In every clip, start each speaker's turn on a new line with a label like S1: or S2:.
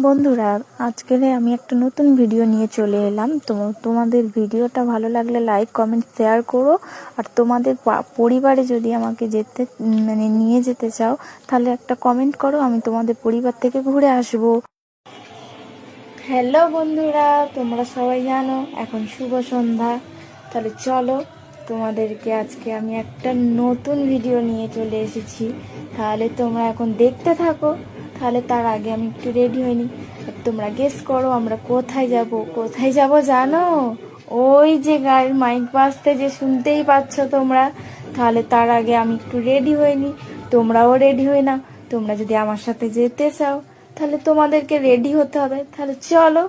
S1: বন্ধুরা, আজকে আমি একটা নতুন ভিডিও নিয়ে চলে এলাম। তোমাদের ভিডিওটা ভালো লাগলে লাইক কমেন্ট শেয়ার করো। আর তোমাদের পরিবারে যদি আমাকে নিয়ে যেতে চাও তাহলে একটা কমেন্ট করো, আমি তোমাদের পরিবার থেকে ঘুরে আসবো। হ্যালো বন্ধুরা, তোমরা সবাই জানো এখন শুভ সন্ধ্যা। তাহলে চলো, তোমাদেরকে আজকে আমি একটা নতুন ভিডিও নিয়ে চলে এসেছি। তাহলে তোমরা এখন দেখতে থাকো। তাহলে তার আগে আমি একটু রেডি হইনি। তোমরা গেস করো আমরা কোথায় যাব জানো? ওই যে গাড়ির মাইক বাজতে যে শুনতেই পাচ্ছ তোমরা। তাহলে তার আগে আমি একটু রেডি হইনি, তোমরাও রেডি হই না। তোমরা যদি আমার সাথে যেতে চাও তাহলে তোমাদেরকে রেডি হতে হবে। তাহলে চলো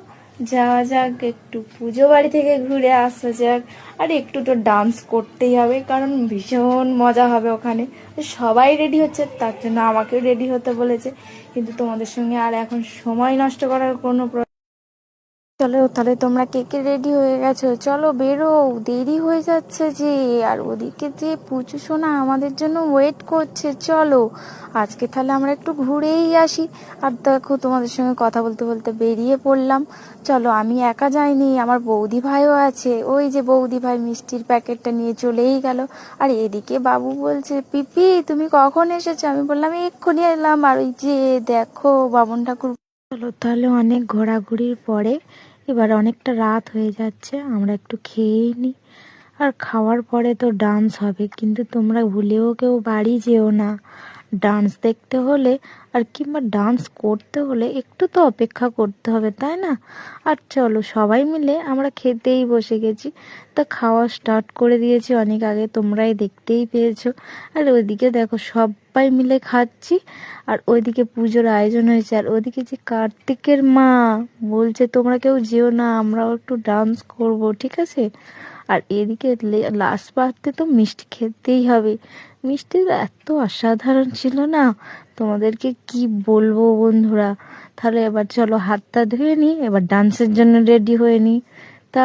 S1: যাওয়া যাক, একটু পুজো বাড়ি থেকে ঘুরে আসা যাক। আর একটু তো ডান্স করতেই হবে, কারণ ভীষণ মজা হবে ওখানে। সবাই রেডি হচ্ছে, তার জন্য আমাকেও রেডি হতে বলেছে। কিন্তু তোমাদের সঙ্গে আর এখন সময় নষ্ট করার কোনো চলো, তাহলে তোমরা কে কে রেডি হয়ে গেছো? চলো বেরো, দেরি হয়ে যাচ্ছে যে। আর ওদিকে যে পুচু সোনা আমাদের জন্য ওয়েট করছে। চলো আজকে তাহলে আমরা একটু ঘুরেই আসি। আর দেখো, তোমাদের সঙ্গে কথা বলতে বলতে বেরিয়ে পড়লাম। চলো, আমি একা যাইনি, আমার বৌদি ভাইও আছে। ওই যে বৌদি ভাই মিষ্টির প্যাকেটটা নিয়ে চলেই গেল। আর এদিকে বাবু বলছে, পিপি তুমি কখন এসেছো? আমি বললাম এক্ষুনি এলাম। আর ওই যে দেখো বামন ঠাকুর। চলো তাহলে, অনেক ঘোরাঘুরির পরে এবার অনেকটা রাত হয়ে যাচ্ছে, আমরা একটু খেয়েই নিই। আর খাওয়ার পরে তো ডান্স হবে, কিন্তু তোমরা ভুলেও কেউ বাড়ি যেও না। ডান্স দেখতে হলে আর কিংবা ডান্স করতে হলে একটু তো অপেক্ষা করতে হবে, তাই না? আর চলো, সবাই মিলে আমরা খেতেই বসে গেছি। তা খাওয়া স্টার্ট করে দিয়েছি অনেক আগে, তোমরাই দেখতেই পেয়েছো। আর ওইদিকে দেখো সবাই মিলে খাচ্ছি। আর ওইদিকে পুজোর আয়োজন হয়েছে। আর ওইদিকে যে কার্তিকের মা বলছে তোমরা কেউ যেও না, আমরাও একটু ডান্স করব, ঠিক আছে? আর এদিকে লাস্ট পার্টে তো মিষ্টি খেতেই হবে। মিষ্টি এত অসাধারণ ছিল না, তোমাদেরকে কি বলবো বন্ধুরা। তাহলে এবার চলো হাতটা ধুয়ে নিই, এবার ডান্সের জন্য রেডি হয়ে নিই। তা